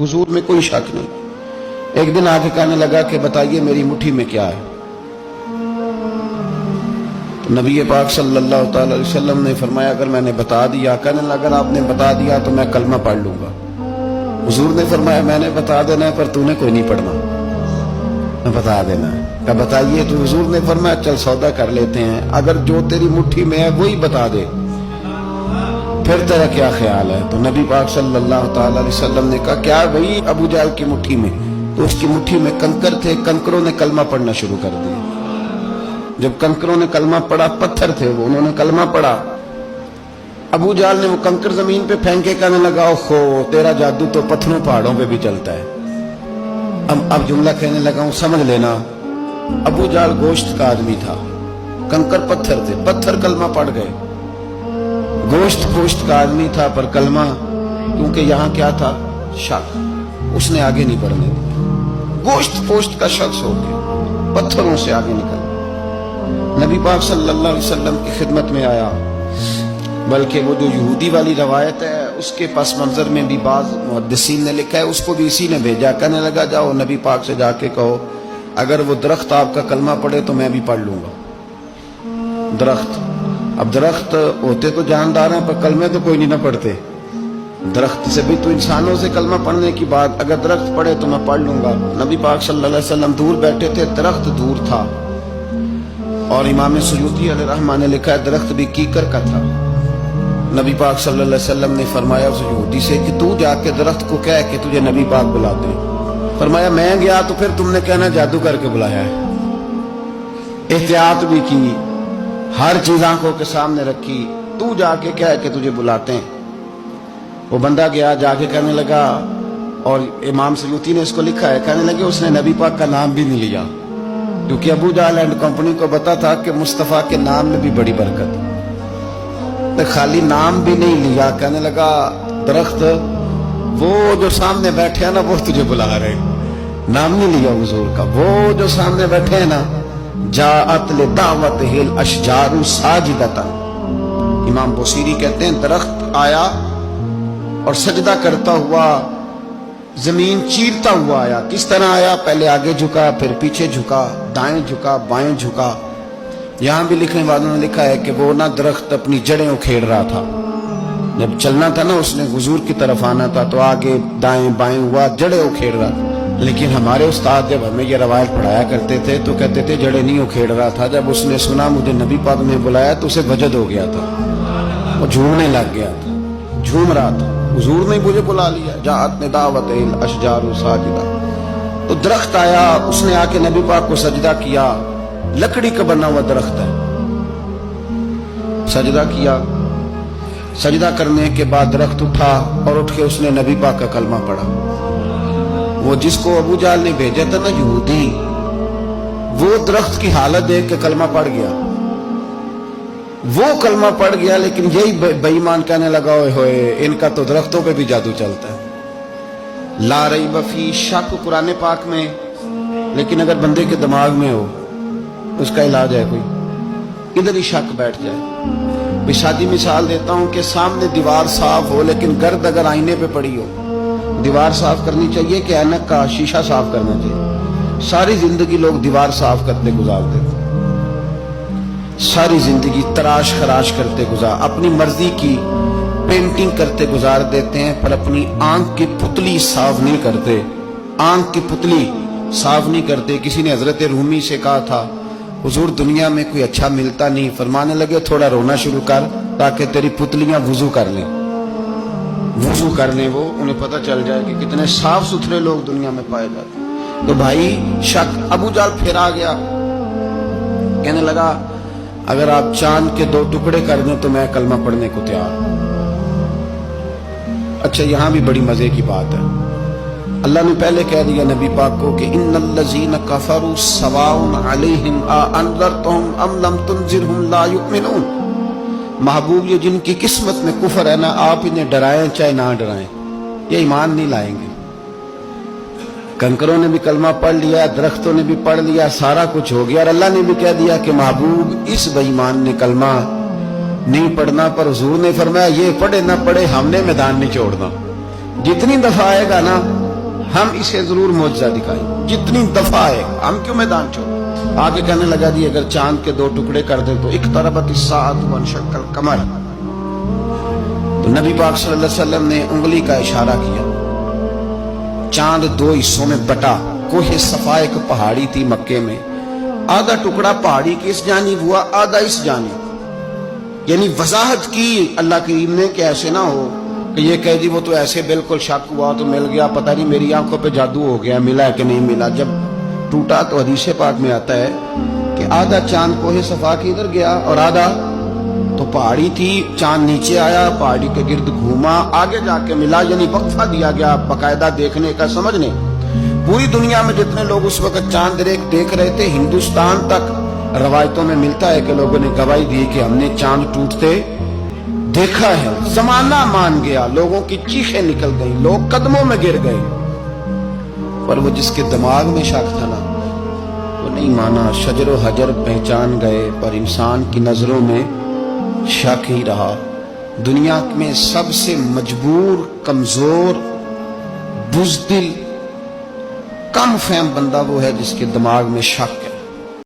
हुजूर में कोई शक नहीं। एक दिन आके कहने लगा कि बताइए मेरी मुट्ठी में क्या है। तो नबी पाक सल्लल्लाहु अलैहि वसल्लम ने फरमाया अगर मैंने बता दिया, कहने लगा अगर आपने बता दिया तो मैं कलमा पढ़ लूंगा। हुजूर ने फरमाया मैंने बता देना है पर तूने कोई नहीं पढ़ना, मैं बता देना है। कहा बताइए। तो हुजूर ने फरमाया चल सौदा कर लेते हैं, अगर जो तेरी मुट्ठी में है वही बता दे फिर तेरा क्या ख्याल है। तो नबी पाक सल्लल्लाहु अलैहि वसल्लम ने कहा क्या वही अबू जहल की मुट्ठी में? तो उसकी मुट्ठी में कंकर थे, कंकरों ने कलमा पढ़ना शुरू कर दिया। जब कंकरों ने कलमा पढ़ा, पत्थर थे वो, उन्होंने कलमा पढ़ा। अबू जहल ने वो कंकर जमीन पे फेंके, कहने लगा ओहो तेरा जादू तो पत्थरों पहाड़ों पे भी चलता है। अब जुमला कहने लगा हूं समझ लेना। अबू जहल गोश्त का आदमी था, कंकर पत्थर थे, पत्थर कलमा पढ़ गए। गोश्त गोश्त का आदमी था पर कलमा, क्योंकि यहाँ क्या था शक, उसने आगे नहीं बढ़ने दिया। गोश्त गोश्त का शख्स हो गया, पत्थरों से आगे निकल। नबी पाक सल्लल्लाहु अलैहि वसल्लम की खिदमत में आया। बल्कि वो जो यहूदी वाली रवायत है उसके पस मंजर में भी बाज मुहद्दिसीन ने लिखा है, उसको भी इसी ने भेजा। कहने लगा जाओ नबी पाक से जाके कहो अगर वो दरख्त आपका कलमा पढ़े तो मैं भी पढ़ लूंगा। दरख्त, अब दरख्त होते तो जानदार हैं पर कलमे तो कोई नहीं ना पढ़ते। दरख्त से भी तो इंसानों से कलमा पढ़ने की बात, अगर दरख्त पढ़े तो मैं पढ़ लूंगा। नबी पाक सल्लल्लाहु अलैहि वसल्लम दूर बैठे थे, दरख्त दूर था। और इमाम सुयूती अलैहिर्रहमा ने लिखा है दरख्त भी कीकर का था। नबी पाक सल्लल्लाहु अलैहि वसल्लम ने फरमाया उस यहूदी से कि तू जाके दरख्त को कह कि तुझे नबी पाक बुलाते हैं। फरमाया मैं गया तो फिर तुमने कहना जादू करके बुलाया है। एहतियात भी की, हर चीज आंखों के सामने रखी, तू जाके कह के तुझे बुलाते हैं। वो बंदा गया, जाके कहने लगा, और इमाम सुयूती ने इसको लिखा है, कहने लगे उसने नबी पाक का नाम भी नहीं लिया, क्योंकि अबू जहल एंड कंपनी को पता था कि मुस्तफा के नाम में भी बड़ी बरकत। तो खाली नाम भी नहीं लिया, कहने लगा दरख्त वो जो सामने बैठे हैं ना वो तुझे बुला रहे, नाम नहीं लिया हुजूर का। वो जो सामने बैठे हैं ना, जाअत ले दावत हिल अशजारु साजिदतन। इमाम बुसीरी कहते हैं दरख्त आया और सजदा करता हुआ, जमीन चीरता हुआ आया। किस तरह आया? पहले आगे झुका, फिर पीछे झुका, दाएं झुका, बाएं झुका। यहां भी लिखने वालों ने लिखा है कि वो ना दरख्त अपनी जड़ें उखेड़ रहा था। जब चलना था ना उसने हुजूर की तरफ आना था तो आगे दाएं बाएं हुआ, जड़ें उखेड़ रहा था। लेकिन हमारे उस्ताद जब हमें ये रवायत पढ़ाया करते थे तो कहते थे जड़ें नहीं उखेड़ रहा था। जब उसने सुना मुझे नबी पाक ने बुलाया तो उसे वजद हो गया था, वो झूमने लग गया था, झूम रहा था, हुजूर ने मुझे बुला लिया। जाअत ने दावत हिल अशजारु साजिदा। तो दरख्त आया, उसने आके नबी पाक को सजदा किया। लकड़ी का बना हुआ दरख्त है, सजदा किया। सजदा करने के बाद दरख्त उठा और उठ के उसने नबी पाक का कलमा पढ़ा। वो जिसको अबू जहल ने भेजा था ना यहूदी, वो दरख्त की हालत देख के कलमा पढ़ गया। वो कलमा पढ़ गया, लेकिन यही बेईमान कहने लगा ओए होए इनका तो दरख्तों पे भी जादू चलता है। ला रैब फी, शक कुरान पाक में, लेकिन अगर बंदे के दिमाग में हो उसका इलाज है कोई, इधर ही शक बैठ जाए। बिशादी मिसाल देता हूं कि सामने दीवार साफ हो लेकिन गर्द अगर आईने पे पड़ी हो, दीवार साफ करनी चाहिए कि ऐनक का शीशा साफ करना चाहिए? सारी जिंदगी लोग दीवार साफ करते गुजार देते, सारी जिंदगी तराश खराश करते गुजार, अपनी मर्जी की पेंटिंग करते गुजार देते हैं, पर अपनी आंख की पुतली साफ नहीं करते। आंख की पुतली साफ नहीं करते। किसी ने हजरत रूमी से कहा था हुजूर दुनिया में कोई अच्छा मिलता नहीं, फरमाने लगे थोड़ा रोना शुरू कर ताकि तेरी पुतलियां वुजू कर लें, वुजू कर लें। वो उन्हें पता चल जाए कि कितने साफ सुथरे लोग दुनिया में पाए जाते हैं। तो भाई शक, अबू जहल फिर आ गया, कहने लगा अगर आप चांद के 2 टुकड़े कर दें तो मैं कलमा पढ़ने को तैयार हूं। अच्छा यहां भी बड़ी मजे की बात है, अल्लाह ने पहले कह दिया नबी पाक को कि इन्नल्लज़ीना कफरू सवाउन अलैहिम आ अनज़रतहुम अम लम तुनज़िरहुम ला युमिनून। महबूब ये जिनकी किस्मत में कुफर है ना, आप इन्हें डराएं चाहे ना डराएं, ये ईमान नहीं लाएंगे। कंकरों ने भी कलमा पढ़ लिया, दरख्तों ने भी पढ़ लिया, सारा कुछ हो गया, और अल्लाह ने भी कह दिया कि महबूब इस बेईमान ने कलमा नहीं पढ़ना। पर हुजूर ने फरमाया ये पढ़े ना पढ़े हमने मैदान नहीं छोड़ना। जितनी दफा आएगा ना ہم اسے ضرور معجزہ دکھائیں جتنی دفعہ ہے. ہم کیوں میدان چھوڑ. آگے کہنے لگا جی اگر چاند کے 2 ٹکڑے کر دیں تو اقتربت الساعۃ وانشق القمر. تو نبی پاک صلی اللہ علیہ وسلم نے انگلی کا اشارہ کیا. چاند 2 حصوں میں بٹا. کوہ صفا ایک پہاڑی تھی مکے میں, آدھا ٹکڑا پہاڑی کی اس جانب ہوا, آدھا اس جانب. یعنی وضاحت کی اللہ کریم نے کہ ایسے نہ ہو کہ یہ کہہ دی وہ تو ایسے بالکل شک ہوا تو مل گیا, پتہ نہیں میری آنکھوں پہ جادو ہو گیا, ملا ہے کہ نہیں ملا. جب ٹوٹا تو حدیث پاک میں آتا ہے کہ آدھا چاند کوہ صفا کے ادھر گیا اور آدھا تو پہاڑی تھی, چاند نیچے آیا, پہاڑی کے گرد گھوما, آگے جا کے ملا. یعنی وقفہ دیا گیا باقاعدہ دیکھنے کا, سمجھنے. پوری دنیا میں جتنے لوگ اس وقت چاند دیکھ رہے تھے, ہندوستان تک روایتوں میں ملتا ہے کہ لوگوں نے گواہی دی کہ ہم نے چاند ٹوٹتے دیکھا ہے. زمانہ مان گیا, لوگوں کی چیخیں نکل گئیں, لوگ قدموں میں گر گئے. پر وہ جس کے دماغ میں شک تھا نا وہ نہیں مانا. شجر و حجر پہچان گئے پر انسان کی نظروں میں شک ہی رہا. دنیا میں سب سے مجبور, کمزور, بزدل, کم فہم بندہ وہ ہے جس کے دماغ میں شک ہے.